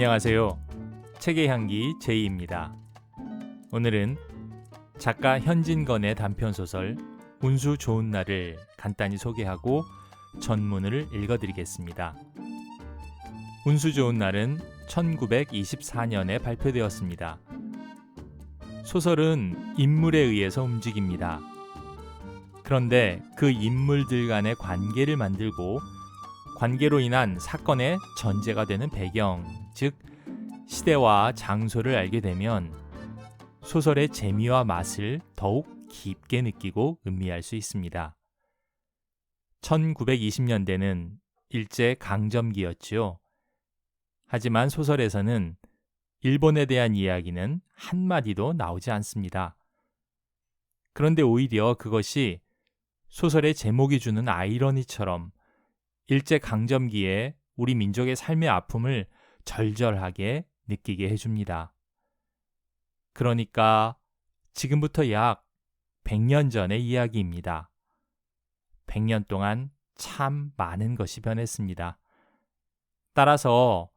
안녕하세요. 책의 향기 제이입니다. 오늘은 작가 현진건의 단편소설 운수 좋은 날을 간단히 소개하고 전문을 읽어드리겠습니다. 운수 좋은 날은 1924년에 발표되었습니다. 소설은 인물에 의해서 움직입니다. 그런데 그 인물들 간의 관계를 만들고 관계로 인한 사건의 전제가 되는 배경, 즉 시대와 장소를 알게 되면 소설의 재미와 맛을 더욱 깊게 느끼고 음미할 수 있습니다. 1920년대는 일제 강점기였지요. 하지만 소설에서는 일본에 대한 이야기는 한마디도 나오지 않습니다. 그런데 오히려 그것이 소설의 제목이 주는 아이러니처럼 일제 강점기에 우리 민족의 삶의 아픔을 절절하게 느끼게 해줍니다. 그러니까 지금부터 약 100년 전의 이야기입니다. 100년 동안 참 많은 것이 변했습니다. 따라서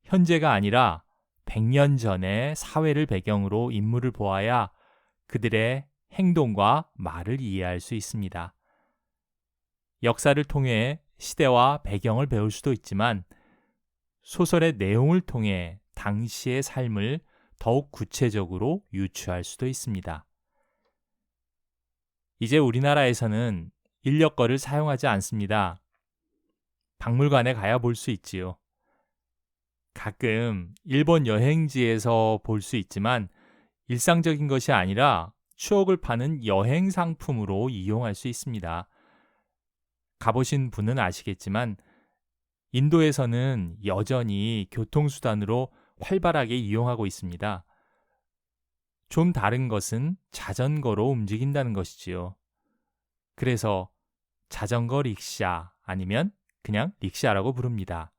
현재가 아니라 100년 전의 사회를 배경으로 인물을 보아야 그들의 행동과 말을 이해할 수 있습니다. 역사를 통해 시대와 배경을 배울 수도 있지만 소설의 내용을 통해 당시의 삶을 더욱 구체적으로 유추할 수도 있습니다. 이제 우리나라에서는 인력거를 사용하지 않습니다. 박물관에 가야 볼 수 있지요. 가끔 일본 여행지에서 볼 수 있지만 일상적인 것이 아니라 추억을 파는 여행 상품으로 이용할 수 있습니다. 가보신 분은 아시겠지만 인도에서는 여전히 교통수단으로 활발하게 이용하고 있습니다. 좀 다른 것은 자전거로 움직인다는 것이지요. 그래서 자전거 릭샤 아니면 그냥 릭샤라고 부릅니다.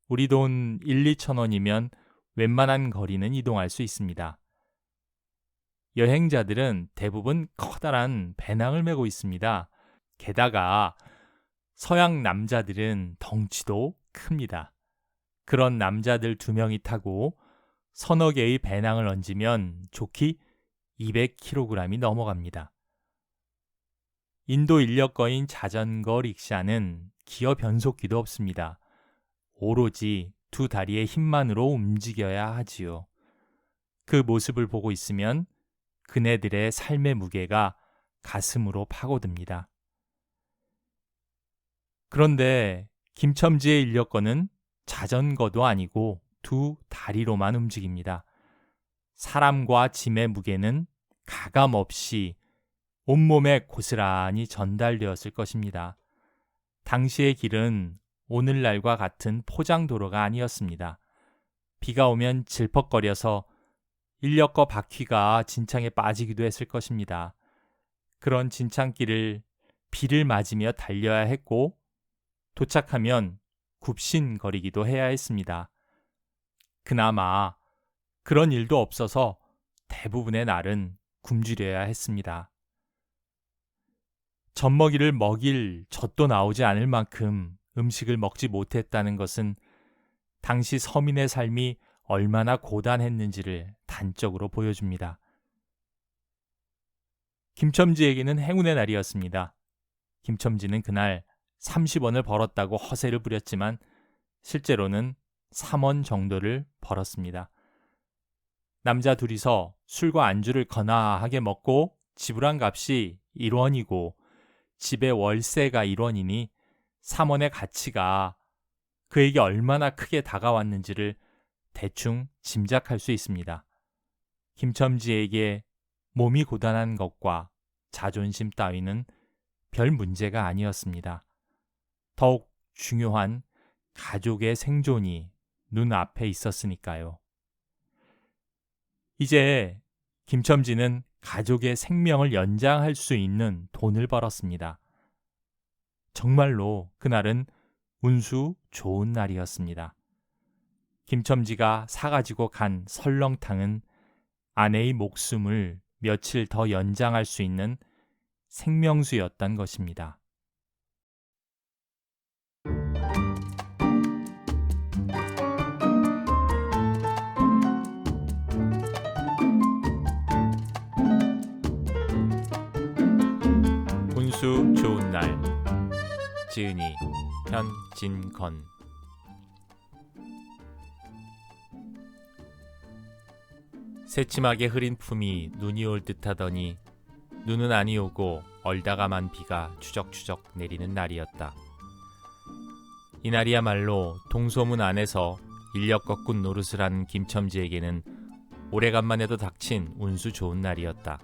우리 돈 1, 2천 원이면 웬만한 거리는 이동할 수 있습니다. 여행자들은 대부분 커다란 배낭을 메고 있습니다. 게다가 서양 남자들은 덩치도 큽니다. 그런 남자들 2명이 타고 서너 개의 배낭을 얹으면 좋기 200kg이 넘어갑니다. 인도 인력거인 자전거 릭샤는 기어 변속기도 없습니다. 오로지 2 다리의 힘만으로 움직여야 하지요. 그 모습을 보고 있으면 그네들의 삶의 무게가 가슴으로 파고듭니다. 그런데 김첨지의 인력거는 자전거도 아니고 2 다리로만 움직입니다. 사람과 짐의 무게는 가감없이 온몸에 고스란히 전달되었을 것입니다. 당시의 길은 오늘날과 같은 포장도로가 아니었습니다. 비가 오면 질퍽거려서 인력거 바퀴가 진창에 빠지기도 했을 것입니다. 그런 진창길을 비를 맞으며 달려야 했고 도착하면 굽신거리기도 해야 했습니다. 그나마 그런 일도 없어서 대부분의 날은 굶주려야 했습니다. 젖먹이를 먹일 젖도 나오지 않을 만큼 음식을 먹지 못했다는 것은 당시 서민의 삶이 얼마나 고단했는지를 단적으로 보여줍니다. 김첨지에게는 행운의 날이었습니다. 김첨지는 그날 30원을 벌었다고 허세를 부렸지만 실제로는 3원 정도를 벌었습니다. 남자 둘이서 술과 안주를 거나하게 먹고 지불한 값이 1원이고 집의 월세가 1원이니 3원의 가치가 그에게 얼마나 크게 다가왔는지를 대충 짐작할 수 있습니다. 김첨지에게 몸이 고단한 것과 자존심 따위는 별 문제가 아니었습니다. 더욱 중요한 가족의 생존이 눈앞에 있었으니까요. 이제 김첨지는 가족의 생명을 연장할 수 있는 돈을 벌었습니다. 정말로 그날은 운수 좋은 날이었습니다. 김첨지가 사가지고 간 설렁탕은 아내의 목숨을 며칠 더 연장할 수 있는 생명수였던 것입니다. 운수 좋은 날. 지은이, 현진건. 새침하게 흐린 품이 눈이 올 듯하더니 눈은 아니 오고 얼다가만 비가 추적추적 내리는 날이었다. 이날이야말로 동소문 안에서 인력 거꾼 노릇을 한 김첨지에게는 오래간만에도 닥친 운수 좋은 날이었다.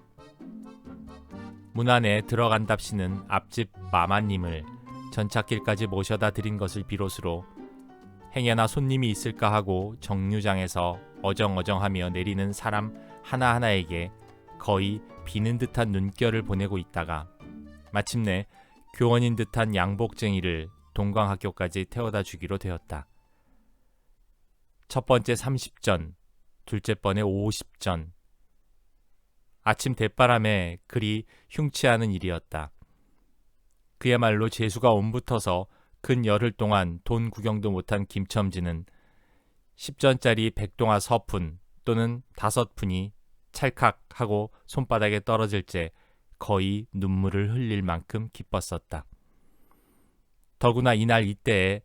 문 안에 들어간답시는 앞집 마마님을 전찻길까지 모셔다 드린 것을 비롯으로 행여나 손님이 있을까 하고 정류장에서 어정어정하며 내리는 사람 하나하나에게 거의 비는 듯한 눈결을 보내고 있다가 마침내 교원인 듯한 양복쟁이를 동광학교까지 태워다 주기로 되었다. 첫 번째 30전, 둘째 번에 50전. 아침 대바람에 그리 흉치 않은 일이었다. 그야말로 재수가 옴붙어서 근 열흘 동안 돈 구경도 못한 김첨지는 10전짜리 백동화 서푼 또는 5푼이 찰칵하고 손바닥에 떨어질 때 거의 눈물을 흘릴 만큼 기뻤었다. 더구나 이날 이때에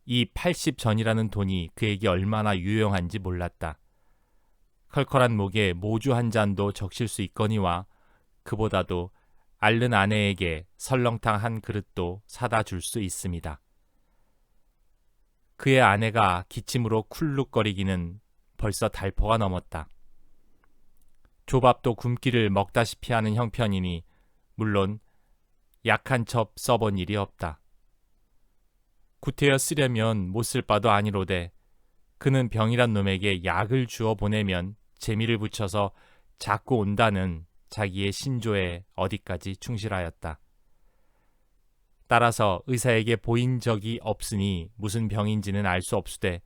이 80전이라는 돈이 그에게 얼마나 유용한지 몰랐다. 컬컬한 목에 모주 한 잔도 적실 수 있거니와 그보다도 앓는 아내에게 설렁탕 한 그릇도 사다 줄 수 있습니다. 그의 아내가 기침으로 쿨룩거리기는 벌써 달포가 넘었다. 조밥도 굶기를 먹다시피 하는 형편이니 물론 약한 첩 써본 일이 없다. 구태여 쓰려면 못 쓸 바도 아니로되 그는 병이란 놈에게 약을 주어 보내면 재미를 붙여서 자꾸 온다는 자기의 신조에 어디까지 충실하였다. 따라서 의사에게 보인 적이 없으니 무슨 병인지는 알 수 없으되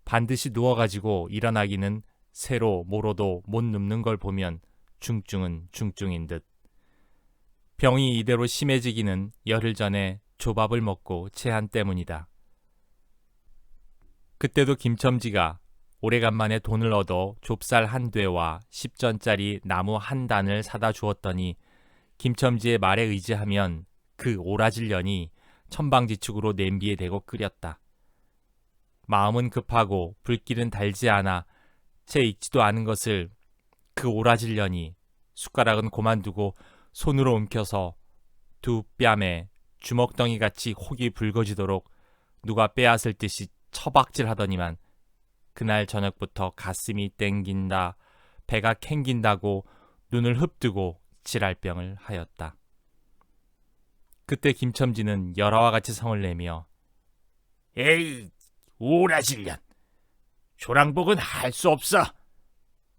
반드시 누워가지고 일어나기는 새로 모로도 못 눕는 걸 보면 중증은 중증인 듯. 병이 이대로 심해지기는 열흘 전에 조밥을 먹고 체한 때문이다. 그때도 김첨지가 오래간만에 돈을 얻어 좁쌀 한 되와 10전짜리 나무 한 단을 사다 주었더니 김첨지의 말에 의지하면 그 오라질 년이 천방지축으로 냄비에 대고 끓였다. 마음은 급하고 불길은 달지 않아 채 익지도 않은 것을 그 오라질 년이 숟가락은 고만두고 손으로 움켜서 두 뺨에 주먹덩이같이 혹이 붉어지도록 누가 빼앗을 듯이 처박질하더니만 그날 저녁부터 가슴이 땡긴다, 배가 캥긴다고 눈을 흡뜨고 질랄병을 하였다. 그때 김첨지는 열화와 같이 성을 내며 에이, 오라질년. 조랑복은 할 수 없어.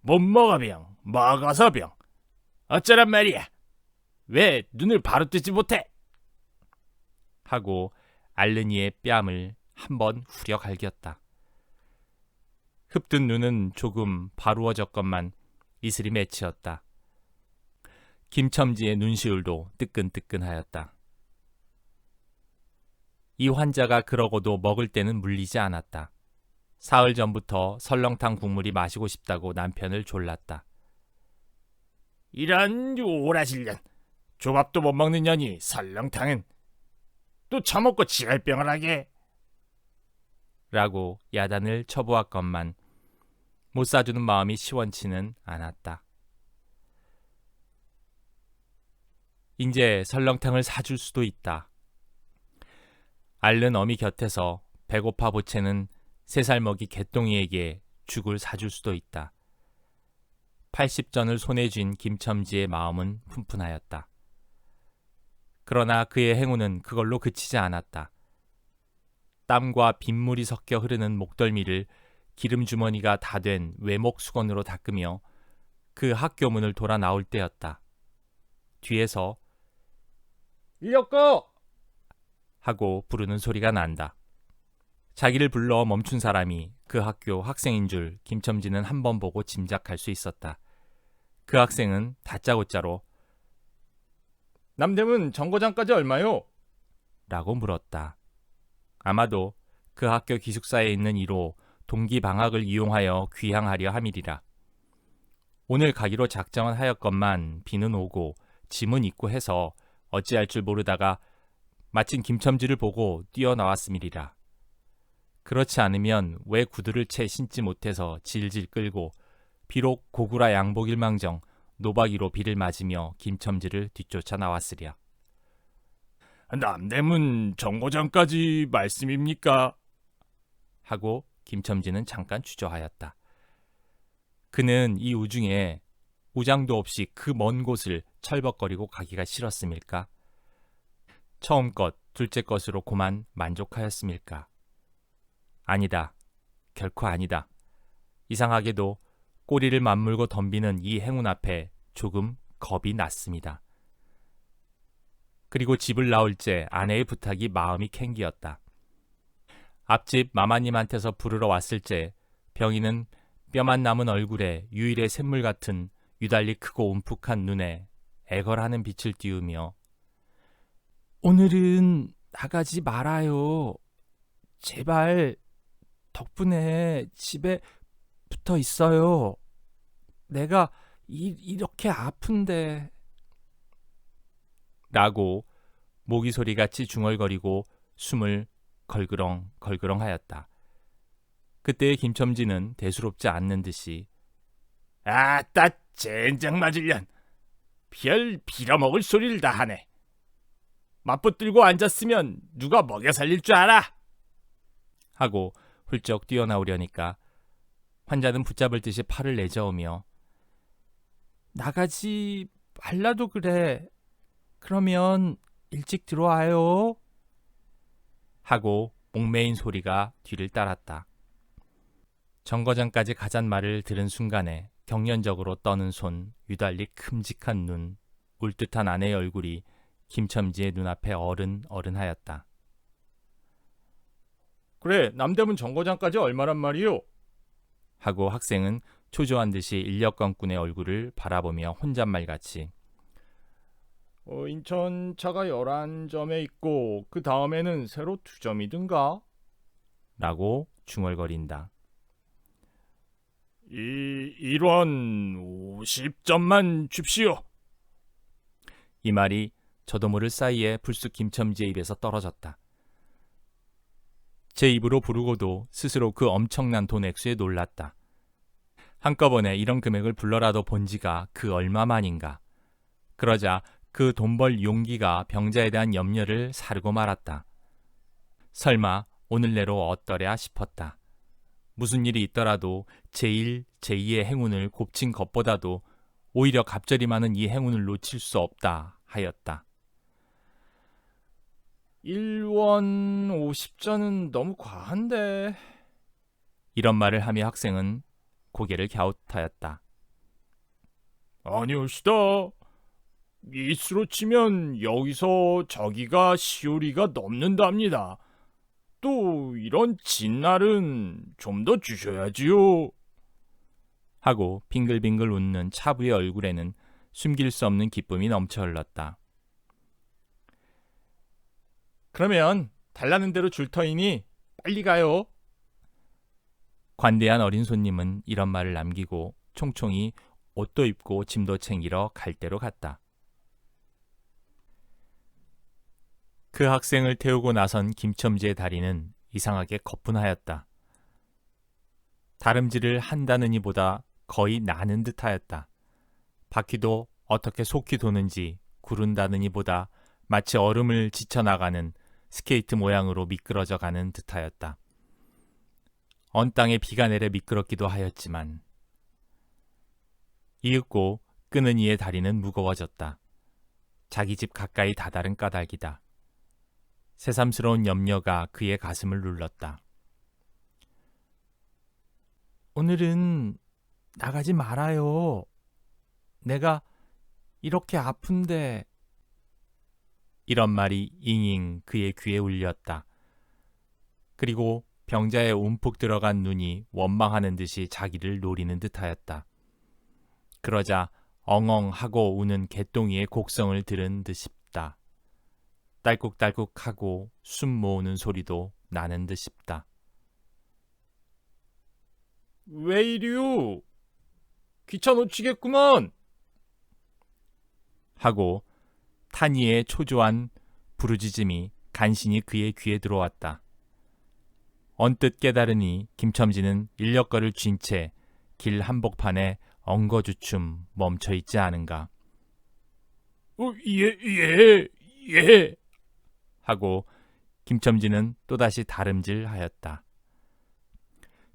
못 먹어 병, 먹어서 병. 어쩌란 말이야. 왜 눈을 바로 뜨지 못해? 하고 앓는 이의 뺨을 한번 후려 갈겼다. 흡든 눈은 조금 바루어졌건만 이슬이 맺히었다. 김첨지의 눈시울도 뜨끈뜨끈하였다. 이 환자가 그러고도 먹을 때는 물리지 않았다. 사흘 전부터 설렁탕 국물이 마시고 싶다고 남편을 졸랐다. 이런 오라질년. 조밥도 못 먹는 년이 설렁탕은 또 처먹고 지랄병을 하게. 라고 야단을 쳐보았건만 못 사주는 마음이 시원치는 않았다. 이제 설렁탕을 사줄 수도 있다. 앓는 어미 곁에서 배고파 보채는 3살 먹이 개똥이에게 죽을 사줄 수도 있다. 80전을 손에 쥔 김첨지의 마음은 푼푼하였다. 그러나 그의 행운은 그걸로 그치지 않았다. 땀과 빗물이 섞여 흐르는 목덜미를 기름주머니가 다 된 외목 수건으로 닦으며 그 학교 문을 돌아 나올 때였다. 뒤에서 이혁거! 하고 부르는 소리가 난다. 자기를 불러 멈춘 사람이 그 학교 학생인 줄 김첨지는 한 번 보고 짐작할 수 있었다. 그 학생은 다짜고짜로 남대문 정거장까지 얼마요? 라고 물었다. 아마도 그 학교 기숙사에 있는 이로 동기 방학을 이용하여 귀향하려 함이리라. 오늘 가기로 작정은 하였건만 비는 오고 짐은 있고 해서 어찌할 줄 모르다가 마침 김첨지를 보고 뛰어나왔음이리라. 그렇지 않으면 왜 구두를 채 신지 못해서 질질 끌고 비록 고구라 양복일망정 노박이로 비를 맞으며 김첨지를 뒤쫓아 나왔으랴. 남대문 정거장까지 말씀입니까? 하고 김첨지는 잠깐 주저하였다. 그는 이 우중에 우장도 없이 그 먼 곳을 철벅거리고 가기가 싫었음일까? 처음 것, 둘째 것으로 고만 만족하였음일까? 아니다. 결코 아니다. 이상하게도 꼬리를 맞물고 덤비는 이 행운 앞에 조금 겁이 났습니다. 그리고 집을 나올 때 아내의 부탁이 마음이 캥기었다. 앞집 마마님한테서 부르러 왔을 때 병이는 뼈만 남은 얼굴에 유일의 샘물 같은 유달리 크고 움푹한 눈에 애걸하는 빛을 띄우며 오늘은 나가지 말아요. 제발 덕분에 집에 붙어 있어요. 내가 이렇게 아픈데 라고 모기 소리같이 중얼거리고 숨을 걸그렁 하였다. 그때의 김첨지는 대수롭지 않는 듯이 아따 젠장 맞을년 별 빌어먹을 소리를 다 하네. 맞붙들고 앉았으면 누가 먹여 살릴 줄 알아? 하고 훌쩍 뛰어나오려니까 환자는 붙잡을 듯이 팔을 내저으며 나가지 말라도 그래. 그러면 일찍 들어와요. 하고 목매인 소리가 뒤를 따랐다. 정거장까지 가잔 말을 들은 순간에 경련적으로 떠는 손, 유달리 큼직한 눈, 울듯한 아내의 얼굴이 김첨지의 눈앞에 어른하였다. 그래, 남대문 정거장까지 얼마란 말이요? 하고 학생은 초조한 듯이 인력거꾼의 얼굴을 바라보며 혼잣말같이 인천차가 11점에 있고 그 다음에는 새로 2점이든가? 라고 중얼거린다. 1원 50점만 줍시오. 이 말이 저도 모를 사이에 불쑥 김첨지의 입에서 떨어졌다. 제 입으로 부르고도 스스로 그 엄청난 돈 액수에 놀랐다. 한꺼번에 이런 금액을 불러라도 본 지가 그 얼마만인가. 그러자 그 돈 벌 용기가 병자에 대한 염려를 사르고 말았다. 설마 오늘 내로 어떠랴 싶었다. 무슨 일이 있더라도 제1, 제2의 행운을 곱친 것보다도 오히려 갑절이 많은 이 행운을 놓칠 수 없다 하였다. 1원 50전은 너무 과한데. 이런 말을 하며 학생은 고개를 갸웃하였다. 아니오시다. 이수로 치면 여기서 저기가 시오리가 넘는답니다. 또 이런 진날은 좀 더 주셔야지요. 하고 빙글빙글 웃는 차부의 얼굴에는 숨길 수 없는 기쁨이 넘쳐 흘렀다. 그러면 달라는 대로 줄 터이니 빨리 가요. 관대한 어린 손님은 이런 말을 남기고 총총히 옷도 입고 짐도 챙기러 갈 대로 갔다. 그 학생을 태우고 나선 김첨지의 다리는 이상하게 거뿐하였다. 다름질을 한다느니 보다 거의 나는 듯하였다. 바퀴도 어떻게 속히 도는지 구른다느니 보다 마치 얼음을 지쳐나가는 스케이트 모양으로 미끄러져 가는 듯하였다. 언 땅에 비가 내려 미끄럽기도 하였지만 이윽고 끄는 이의 다리는 무거워졌다. 자기 집 가까이 다다른 까닭이다. 새삼스러운 염려가 그의 가슴을 눌렀다. 오늘은 나가지 말아요. 내가 이렇게 아픈데. 이런 말이 잉잉 그의 귀에 울렸다. 그리고 병자의 움푹 들어간 눈이 원망하는 듯이 자기를 노리는 듯하였다. 그러자 엉엉하고 우는 개똥이의 곡성을 들은 듯 싶다. 딸꾹딸꾹하고 숨 모으는 소리도 나는 듯 싶다. 왜 이리요? 기차 놓치겠구먼. 하고 환희의 초조한 부르짖음이 간신히 그의 귀에 들어왔다. 언뜻 깨달으니 김첨지는 인력거를 쥔 채 길 한복판에 엉거주춤 멈춰 있지 않은가. 예. 하고 김첨지는 또다시 다름질하였다.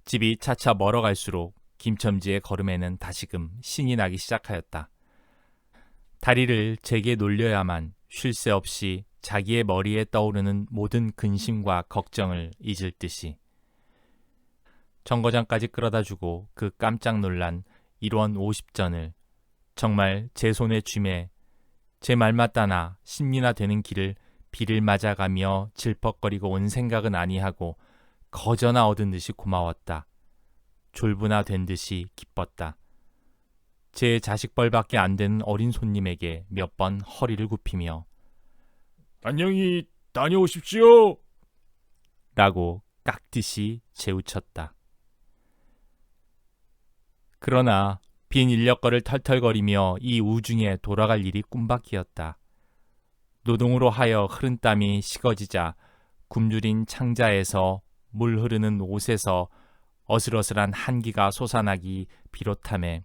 집이 차차 멀어갈수록 김첨지의 걸음에는 다시금 신이 나기 시작하였다. 다리를 제게 놀려야만 쉴 새 없이 자기의 머리에 떠오르는 모든 근심과 걱정을 잊을 듯이 정거장까지 끌어다주고 그 깜짝 놀란 1원 50전을 정말 제 손에 쥐매 제 말 맞다나 신미나 되는 길을 비를 맞아가며 질퍽거리고 온 생각은 아니하고 거저나 얻은 듯이 고마웠다. 졸부나 된 듯이 기뻤다. 제 자식벌밖에 안 되는 어린 손님에게 몇 번 허리를 굽히며 안녕히 다녀오십시오. 라고 깍듯이 재우쳤다. 그러나 빈 인력거를 털털거리며 이 우중에 돌아갈 일이 꿈밖이었다. 노동으로 하여 흐른 땀이 식어지자 굶주린 창자에서 물 흐르는 옷에서 어슬어슬한 한기가 솟아나기 비롯하며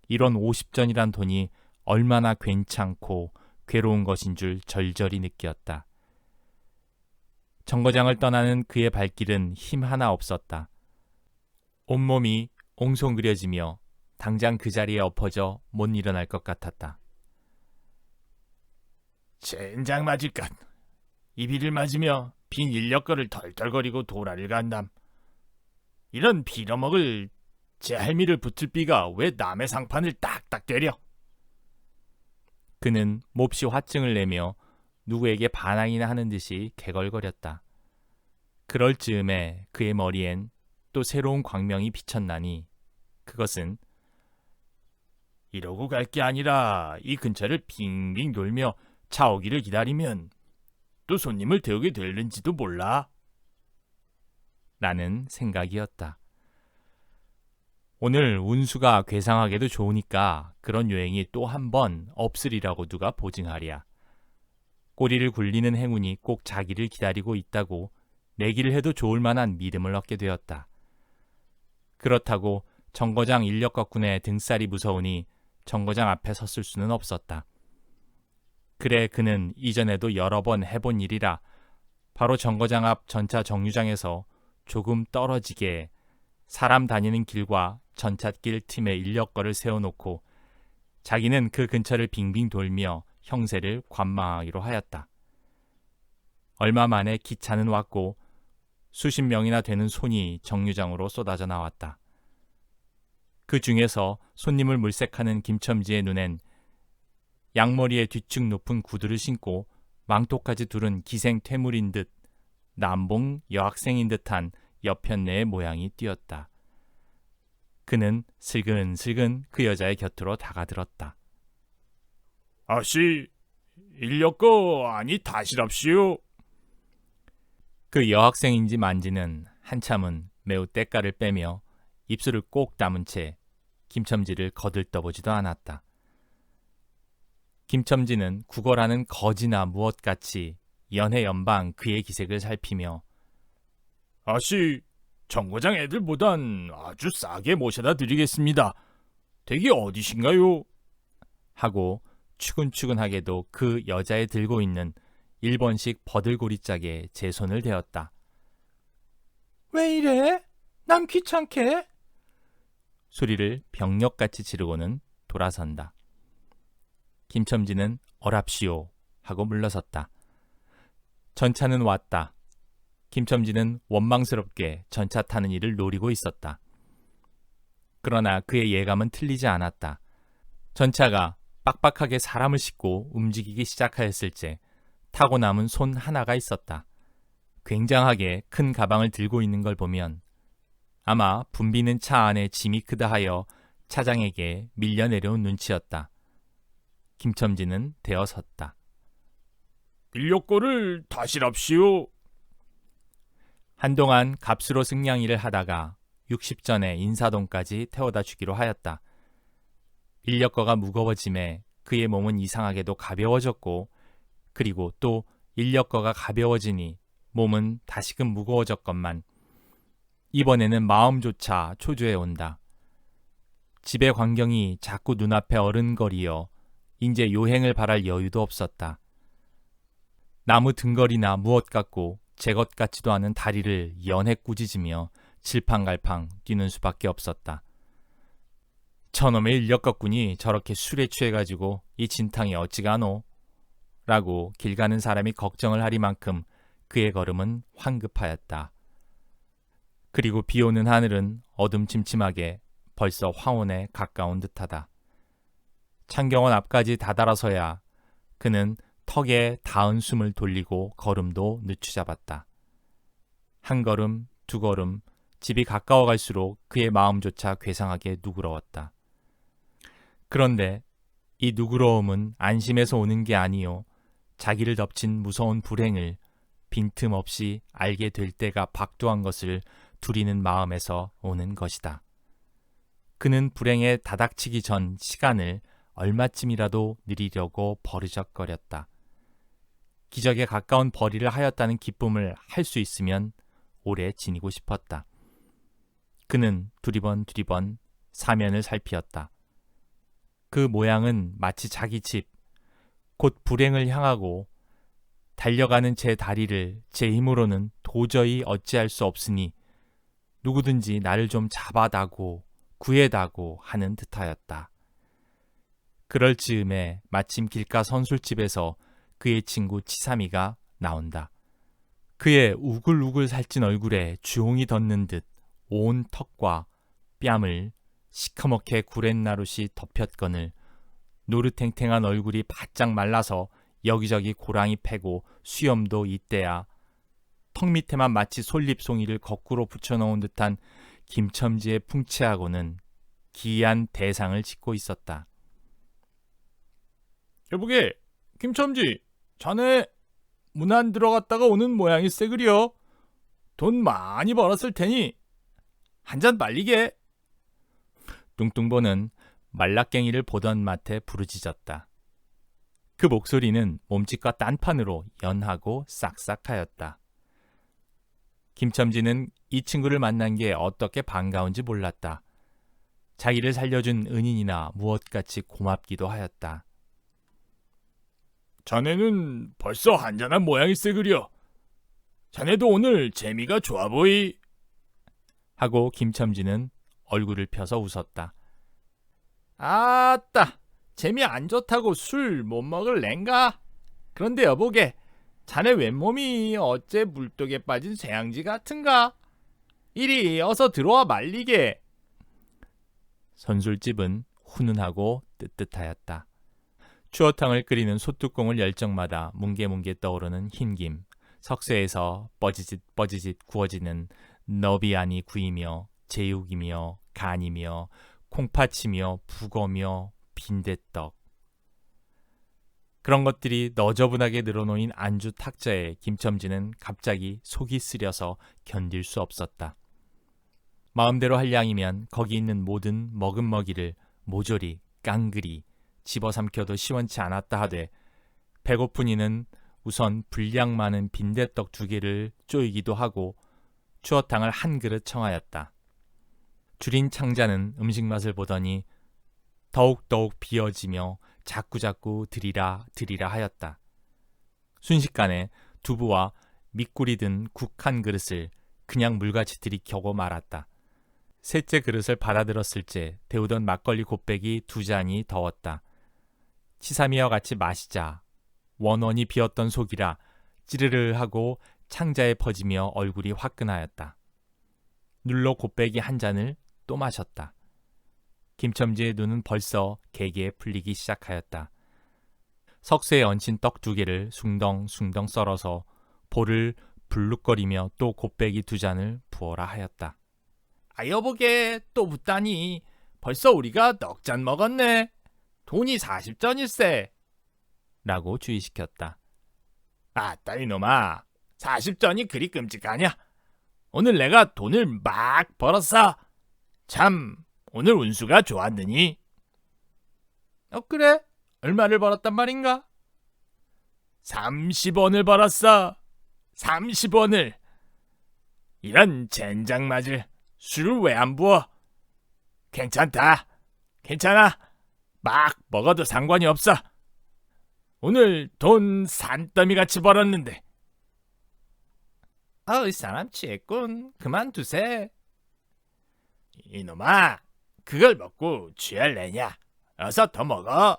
이런 50전이란 돈이 얼마나 괜찮고 괴로운 것인 줄 절절히 느꼈다. 정거장을 떠나는 그의 발길은 힘 하나 없었다. 온몸이 옹송그려지며 당장 그 자리에 엎어져 못 일어날 것 같았다. 젠장 맞을 것. 이 비를 맞으며 빈 인력거를 덜덜거리고 도라를 간담. 이런 빌어먹을 제 할미를 붙을 비가 왜 남의 상판을 딱딱 때려? 그는 몹시 화증을 내며 누구에게 반항이나 하는 듯이 개걸거렸다. 그럴 즈음에 그의 머리엔 또 새로운 광명이 비쳤나니 그것은 이러고 갈 게 아니라 이 근처를 빙빙 돌며 차 오기를 기다리면 또 손님을 태우게 될는지도 몰라. 라는 생각이었다. 오늘 운수가 괴상하게도 좋으니까 그런 여행이 또 한 번 없으리라고 누가 보증하랴. 꼬리를 굴리는 행운이 꼭 자기를 기다리고 있다고 내기를 해도 좋을 만한 믿음을 얻게 되었다. 그렇다고 정거장 인력거꾼의 등살이 무서우니 정거장 앞에 섰을 수는 없었다. 그래 그는 이전에도 여러 번 해본 일이라 바로 정거장 앞 전차 정류장에서 조금 떨어지게 사람 다니는 길과 전찻길 틈에 인력거를 세워놓고 자기는 그 근처를 빙빙 돌며 형세를 관망하기로 하였다. 얼마 만에 기차는 왔고 수십 명이나 되는 손이 정류장으로 쏟아져 나왔다. 그 중에서 손님을 물색하는 김첨지의 눈엔 양머리에 뒤축 높은 구두를 신고 망토까지 두른 기생 퇴물인 듯 남봉 여학생인 듯한 여편네의 모양이 띄었다. 그는 슬근슬근 그 여자의 곁으로 다가들었다. 아씨, 인력거 아니 다시랍시오. 그 여학생인지 만지는 한참은 매우 때깔을 빼며 입술을 꼭 다문 채 김첨지를 거들떠보지도 않았다. 김첨지는 구걸하는 거지나 무엇같이 연해연방 그의 기색을 살피며 아씨, 정거장 애들보단 아주 싸게 모셔다 드리겠습니다. 댁이 어디신가요? 하고 추근추근하게도 그 여자의 들고 있는 일본식 버들고리짝에 제 손을 대었다. 왜 이래? 남 귀찮게? 소리를 병력같이 지르고는 돌아선다. 김첨지는 어랍시오 하고 물러섰다. 전차는 왔다. 김첨지는 원망스럽게 전차 타는 일을 노리고 있었다. 그러나 그의 예감은 틀리지 않았다. 전차가 빡빡하게 사람을 싣고 움직이기 시작하였을 때 타고 남은 손 하나가 있었다. 굉장하게 큰 가방을 들고 있는 걸 보면 아마 붐비는 차 안에 짐이 크다 하여 차장에게 밀려 내려온 눈치였다. 김첨지는 대어섰다. 인력거를 다시랍시오. 한동안 값으로 승량일을 하다가 60전에 인사동까지 태워다 주기로 하였다. 인력거가 무거워짐에 그의 몸은 이상하게도 가벼워졌고 그리고 또 인력거가 가벼워지니 몸은 다시금 무거워졌건만 이번에는 마음조차 초조해 온다. 집의 광경이 자꾸 눈앞에 어른거리어 이제 요행을 바랄 여유도 없었다. 나무 등걸이나 무엇 같고 제 것 같지도 않은 다리를 연해 꾸짖으며 질팡갈팡 뛰는 수밖에 없었다. 저놈의 인력거꾼이 저렇게 술에 취해가지고 이 진탕이 어찌가노? 라고 길 가는 사람이 걱정을 하리만큼 그의 걸음은 황급하였다. 그리고 비오는 하늘은 어둠침침하게 벌써 황혼에 가까운 듯하다. 창경원 앞까지 다다라서야 그는 턱에 닿은 숨을 돌리고 걸음도 늦추잡았다. 한 걸음, 두 걸음, 집이 가까워갈수록 그의 마음조차 괴상하게 누그러웠다. 그런데 이 누그러움은 안심에서 오는 게 아니요, 자기를 덮친 무서운 불행을 빈틈없이 알게 될 때가 박두한 것을 두리는 마음에서 오는 것이다. 그는 불행에 다닥치기 전 시간을 얼마쯤이라도 느리려고 버르적거렸다. 기적에 가까운 벌이를 하였다는 기쁨을 할 수 있으면 오래 지니고 싶었다. 그는 두리번 사면을 살피었다. 그 모양은 마치 자기 집, 곧 불행을 향하고 달려가는 제 다리를 제 힘으로는 도저히 어찌할 수 없으니 누구든지 나를 좀 잡아다고 구해다고 하는 듯하였다. 그럴 즈음에 마침 길가 선술집에서 그의 친구 치삼이가 나온다. 그의 우글우글 살찐 얼굴에 주홍이 덧는 듯 온 턱과 뺨을 시커멓게 구렛나룻이 덮였거늘 노릇탱탱한 얼굴이 바짝 말라서 여기저기 고랑이 패고 수염도 이때야 턱 밑에만 마치 솔잎송이를 거꾸로 붙여놓은 듯한 김첨지의 풍채하고는 기이한 대상을 짓고 있었다. 여보게, 김첨지, 자네 문 안 들어갔다가 오는 모양일세 그려. 돈 많이 벌었을 테니 한 잔 말리게. 뚱뚱보는 말라깽이를 보던 맛에 부르짖었다. 그 목소리는 몸짓과 딴판으로 연하고 싹싹하였다. 김첨지는 이 친구를 만난 게 어떻게 반가운지 몰랐다. 자기를 살려준 은인이나 무엇같이 고맙기도 하였다. 자네는 벌써 한잔한 모양일세 그려. 자네도 오늘 재미가 좋아 보이. 하고 김첨지는 얼굴을 펴서 웃었다. 아따, 재미 안 좋다고 술 못 먹을 랭가? 그런데 여보게, 자네 왼몸이 어째 물독에 빠진 쇠양지 같은가? 이리 어서 들어와 말리게. 선술집은 훈훈하고 뜨뜻하였다. 추어탕을 끓이는 솥뚜껑을 열 적마다 뭉게뭉게 떠오르는 흰김, 석쇠에서 뻐지짓 구워지는 너비 안이 구이며 제육이며 간이며 콩팥이며 북어며 빈대떡. 그런 것들이 너저분하게 늘어놓인 안주 탁자에 김첨지는 갑자기 속이 쓰려서 견딜 수 없었다. 마음대로 할 양이면 거기 있는 모든 먹음먹이를 모조리 깡그리 집어삼켜도 시원치 않았다 하되 배고픈 이는 우선 분량 많은 빈대떡 2개를 쪼이기도 하고 추어탕을 한 그릇 청하였다. 줄인 창자는 음식 맛을 보더니 더욱더욱 비어지며 자꾸자꾸 드리라 하였다. 순식간에 두부와 밑꿀이 든 국 한 그릇을 그냥 물같이 들이켜고 말았다. 셋째 그릇을 받아들었을째 데우던 막걸리 곱빼기 2잔이 더웠다. 치삼이와 같이 마시자 원원이 비었던 속이라 찌르르 하고 창자에 퍼지며 얼굴이 화끈하였다. 눌러 곱빼기 한 잔을 또 마셨다. 김첨지의 눈은 벌써 개개에 풀리기 시작하였다. 석쇠에 얹힌 떡 2개를 숭덩숭덩 썰어서 볼을 불룩거리며 또 곱빼기 2잔을 부어라 하였다. 아 여보게, 또 묻다니. 벌써 우리가 넉 잔 먹었네. 돈이 40전일세. 라고 주의시켰다. 아따 이놈아, 40전이 그리 끔찍하냐? 오늘 내가 돈을 막 벌었어. 참, 오늘 운수가 좋았느니. 그래? 얼마를 벌었단 말인가? 30원을 벌었어. 30원을. 이런 젠장 맞을 술을 왜 안 부어? 괜찮다. 괜찮아. 막 먹어도 상관이 없어. 오늘 돈 산더미같이 벌었는데. 이 사람 취했군. 그만두세. 이놈아, 그걸 먹고 취할래냐? 어서 더 먹어.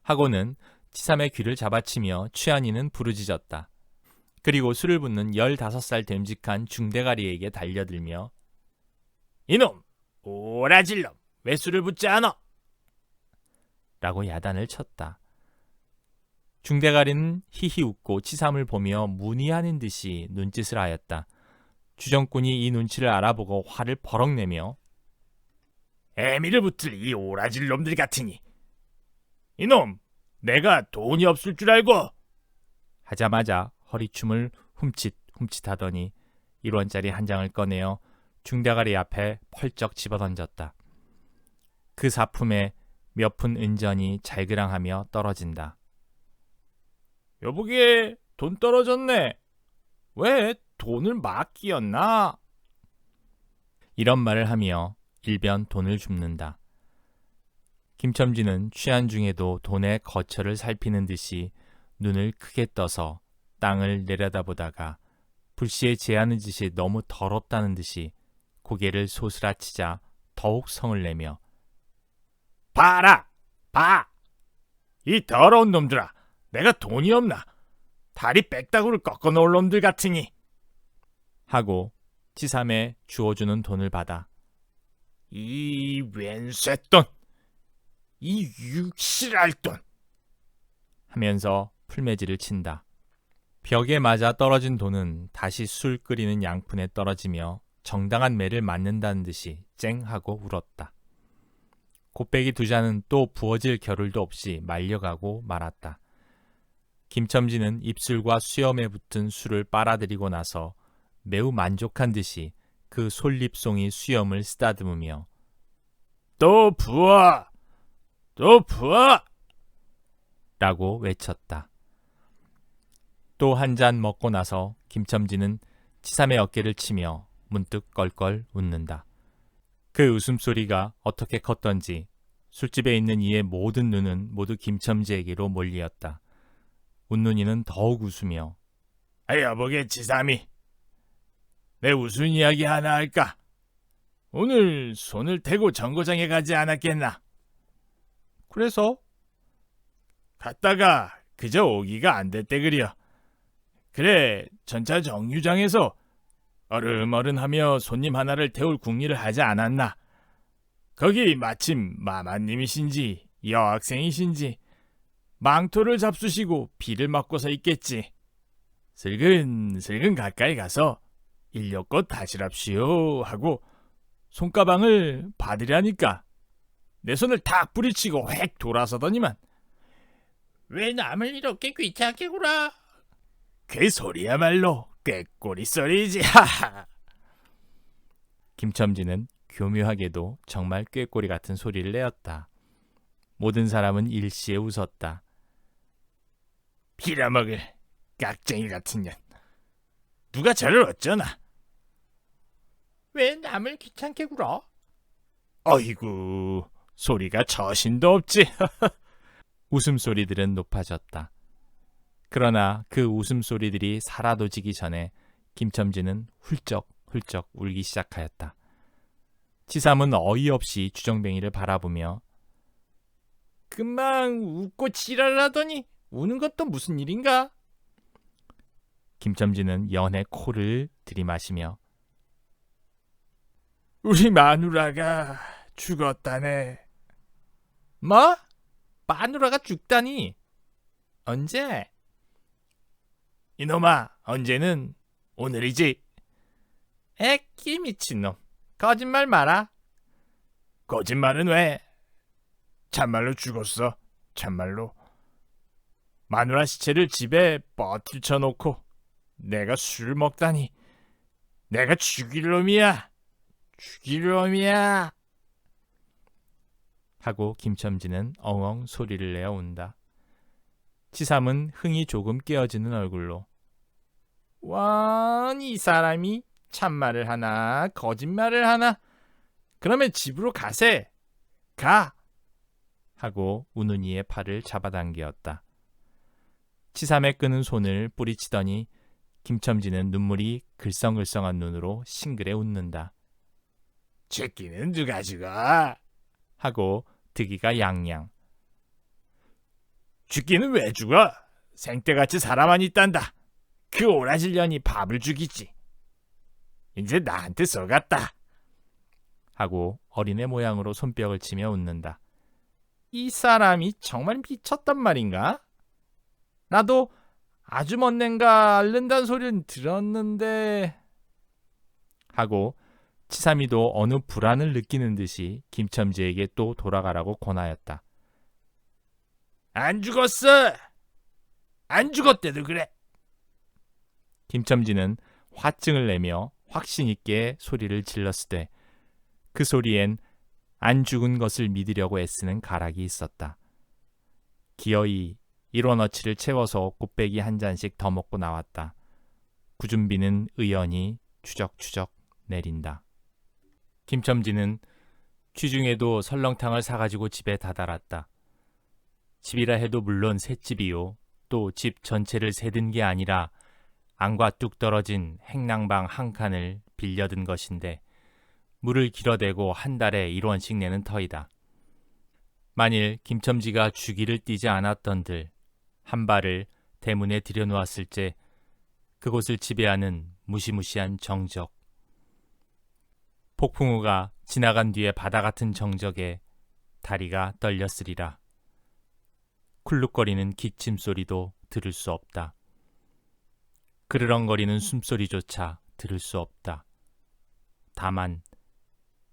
하고는 치삼의 귀를 잡아치며 취한이는 부르짖었다. 그리고 술을 붓는 15살 됨직한 중대가리에게 달려들며 이놈, 오라질 놈, 왜 술을 붓지 않아? 라고 야단을 쳤다. 중대가리는 히히 웃고 치삼을 보며 문의하는 듯이 눈짓을 하였다. 주정꾼이 이 눈치를 알아보고 화를 버럭 내며 애미를 붙을 이 오라질 놈들 같으니. 이놈, 내가 돈이 없을 줄 알고. 하자마자 허리춤을 훔칫훔칫하더니 1원짜리 한 장을 꺼내어 중대가리 앞에 펄쩍 집어던졌다. 그 사품에 몇 푼 은전이 잘그랑하며 떨어진다. 여보게, 돈 떨어졌네. 왜 돈을 막 끼었나? 이런 말을 하며 일변 돈을 줍는다. 김첨지는 취한 중에도 돈의 거처를 살피는 듯이 눈을 크게 떠서 땅을 내려다보다가 불시에 제하는 짓이 너무 더럽다는 듯이 고개를 소스라치자 더욱 성을 내며 봐라! 봐! 이 더러운 놈들아, 내가 돈이 없나? 다리 빽다구를 꺾어 놓을 놈들 같으니. 하고 치삼에 주어주는 돈을 받아 이 왼쇠돈! 이 육실할 돈! 하면서 풀매질을 친다. 벽에 맞아 떨어진 돈은 다시 술 끓이는 양푼에 떨어지며 정당한 매를 맞는다는 듯이 쨍 하고 울었다. 곱빼기 두 잔은 또 부어질 겨를도 없이 말려가고 말았다. 김첨지는 입술과 수염에 붙은 술을 빨아들이고 나서 매우 만족한 듯이 그 솔잎송이 수염을 쓰다듬으며 또 부어! 또 부어! 라고 외쳤다. 또 한 잔 먹고 나서 김첨지는 치삼의 어깨를 치며 문득 껄껄 웃는다. 그 웃음소리가 어떻게 컸던지 술집에 있는 이의 모든 눈은 모두 김첨지에게로 몰리었다. 웃는 이는 더욱 웃으며 여보게 치삼이, 내 무슨 이야기 하나 할까? 오늘 손을 대고 정거장에 가지 않았겠나? 그래서 갔다가 그저 오기가 안 됐대 그려. 그래, 전차 정류장에서 어름어름하며 손님 하나를 태울 궁리를 하지 않았나? 거기 마침 마마님이신지 여학생이신지 망토를 잡수시고 비를 맞고서 있겠지. 슬근슬근 가까이 가서 인력껏 다시랍시오 하고 손가방을 받으려니까 내 손을 탁 뿌리치고 획 돌아서더니만 왜 남을 이렇게 귀찮게 굴어? 그 소리야말로 꾀꼬리 소리지. 하하. 김첨지는 교묘하게도 정말 꾀꼬리 같은 소리를 내었다. 모든 사람은 일시에 웃었다. 빌어먹을 깍쟁이 같은 년. 누가 저를 어쩌나? 왜 남을 귀찮게 굴어? 어이구, 소리가 저신도 없지. 웃음소리들은 높아졌다. 그러나 그 웃음소리들이 사라져지기 전에 김첨지는 훌쩍훌쩍 울기 시작하였다. 치삼은 어이없이 주정뱅이를 바라보며 금방 웃고 지랄을 하더니 우는 것도 무슨 일인가? 김첨지는 연해 코를 들이마시며 우리 마누라가 죽었다네. 뭐? 마누라가 죽다니? 언제? 이놈아, 언제는 오늘이지. 애끼 미친놈. 거짓말 마라. 거짓말은 왜? 참말로 죽었어. 참말로. 마누라 시체를 집에 뻗들쳐 놓고 내가 술을 먹다니. 내가 죽일 놈이야. 죽일 놈이야. 하고 김첨지는 엉엉 소리를 내어 운다. 치삼은 흥이 조금 깨어지는 얼굴로 와, 이 사람이 참말을 하나 거짓말을 하나. 그러면 집으로 가세. 가. 하고 운운이의 팔을 잡아당겼다. 치삼의 끄는 손을 뿌리치더니 김첨지는 눈물이 글썽글썽한 눈으로 싱그레 웃는다. 쥐끼는 누가 죽어? 하고 득이가 양양. 쥐끼는 왜 죽어? 생때같이 살아만 있단다. 그 오라질 년이 밥을 죽이지. 이제 나한테 쏘갔다. 하고 어린애 모양으로 손뼉을 치며 웃는다. 이 사람이 정말 미쳤단 말인가? 나도 아주 멋낸가 앓는다는 소리는 들었는데. 하고 치삼이도 어느 불안을 느끼는 듯이 김첨지에게 또 돌아가라고 권하였다. 안 죽었어. 안 죽었대도 그래. 김첨지는 화증을 내며 확신 있게 소리를 질렀으되 그 소리엔 안 죽은 것을 믿으려고 애쓰는 가락이 있었다. 기어이 1원어치를 채워서 곱빼기 한 잔씩 더 먹고 나왔다. 구준비는 의연히 추적추적 내린다. 김첨지는 취중에도 설렁탕을 사가지고 집에 다다랐다. 집이라 해도 물론 셋집이요. 또 집 전체를 세든 게 아니라 안과 뚝 떨어진 행랑방 한 칸을 빌려든 것인데 물을 길어대고 한 달에 1원씩 내는 터이다. 만일 김첨지가 주기를 띄지 않았던들 한 발을 대문에 들여놓았을째 그곳을 지배하는 무시무시한 정적. 폭풍우가 지나간 뒤에 바다 같은 정적에 다리가 떨렸으리라. 쿨룩거리는 기침소리도 들을 수 없다. 그르렁거리는 숨소리조차 들을 수 없다. 다만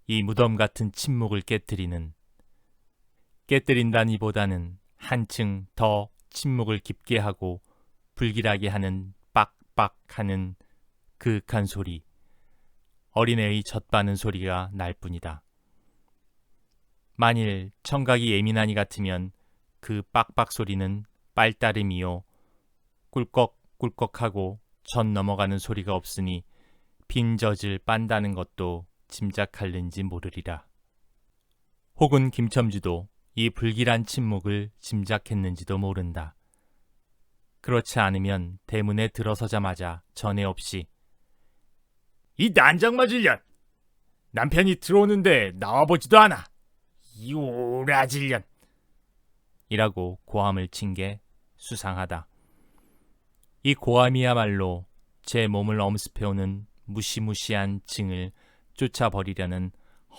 이 무덤 같은 침묵을 깨뜨린다니보다는 한층 더 침묵을 깊게 하고 불길하게 하는 빡빡하는 그윽한 소리, 어린애의 젖바는 소리가 날 뿐이다. 만일 청각이 예민하니 같으면 그 빡빡 소리는 빨따름이요 꿀꺽꿀꺽하고 젖 넘어가는 소리가 없으니 빈 젖을 빤다는 것도 짐작할는지 모르리라. 혹은 김첨지도 이 불길한 침묵을 짐작했는지도 모른다. 그렇지 않으면 대문에 들어서자마자 전에 없이 이 난장 맞을 년. 남편이 들어오는데 나와보지도 않아. 이 오라질 년. 이라고 고함을 친 게 수상하다. 이 고함이야말로 제 몸을 엄습해오는 무시무시한 징을 쫓아버리려는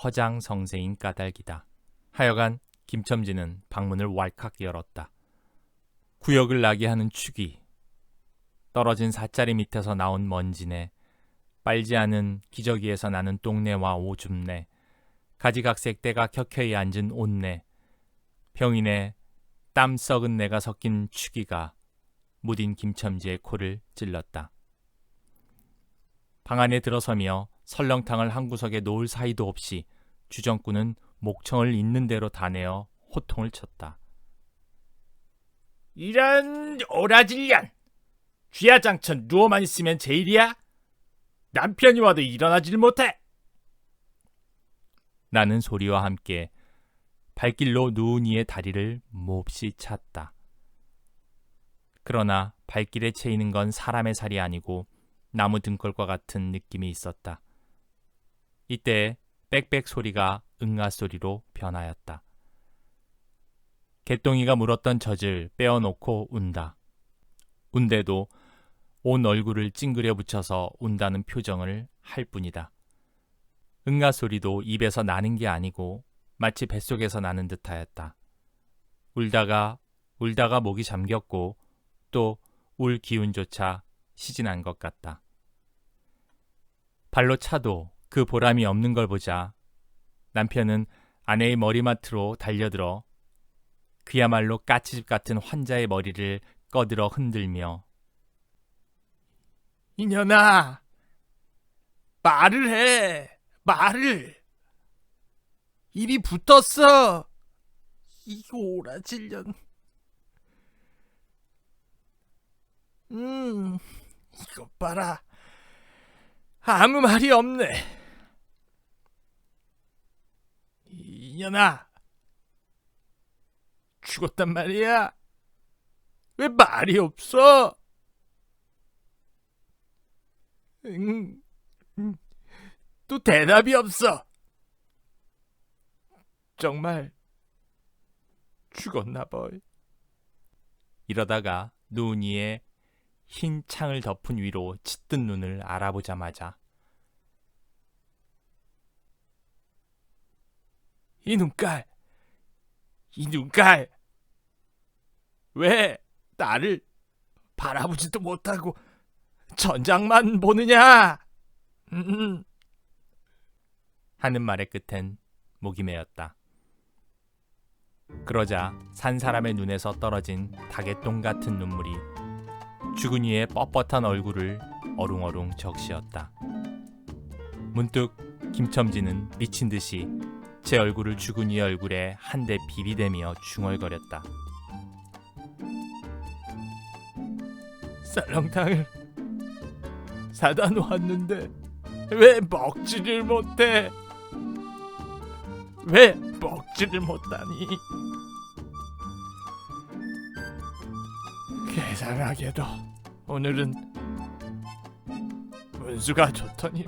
허장성세인 까닭이다. 하여간 김첨지는 방문을 왈칵 열었다. 구역을 나게 하는 축이, 떨어진 사짜리 밑에서 나온 먼지내, 빨지 않은 기저귀에서 나는 똥내와 오줌내, 가지각색 때가 켜켜이 앉은 옷내, 병인의 땀 썩은 내가 섞인 축이가 무딘 김첨지의 코를 찔렀다. 방 안에 들어서며 설렁탕을 한 구석에 놓을 사이도 없이 주정꾼은 목청을 있는 대로 다 내어 호통을 쳤다. 이런 오라질 년. 쥐야장천 누워만 있으면 제일이야? 남편이 와도 일어나질 못해. 나는 소리와 함께 발길로 누운 이의 다리를 몹시 찼다. 그러나 발길에 채이는 건 사람의 살이 아니고 나무 등골과 같은 느낌이 있었다. 이때 빽빽 소리가 응아 소리로 변하였다. 개똥이가 물었던 젖을 빼어놓고 운다. 운대도 온 얼굴을 찡그려 붙여서 운다는 표정을 할 뿐이다. 응아 소리도 입에서 나는 게 아니고 마치 뱃속에서 나는 듯하였다. 울다가 목이 잠겼고 또 울 기운조차 시진한 것 같다. 발로 차도 그 보람이 없는 걸 보자 남편은 아내의 머리맡으로 달려들어 그야말로 까치집 같은 환자의 머리를 꺼들어 흔들며 이년아, 말을 해. 말을. 입이 붙었어. 이 오라질 년. 이것 봐라. 아무 말이 없네. 이년아, 죽었단 말이야. 왜 말이 없어? 또 대답이 없어. 정말 죽었나 봐. 이러다가 눈 위에 흰 창을 덮은 위로 짙은 눈을 알아보자마자 이 눈깔, 이 눈깔. 왜 나를 바라보지도 못하고 전장만 보느냐? 하는 말의 끝엔 목이 메었다. 그러자 산 사람의 눈에서 떨어진 닭의 똥 같은 눈물이 죽은 이의 뻣뻣한 얼굴을 어룽어룽 적시었다. 문득 김첨지는 미친 듯이 제 얼굴을 죽은 이의 얼굴에 한 대 비비대며 중얼거렸다. 쌀렁탕을 사다 놓았는데 왜 먹지를 못해? 왜 먹지를 못하니? 계산하게도 오늘은 운수가 좋더니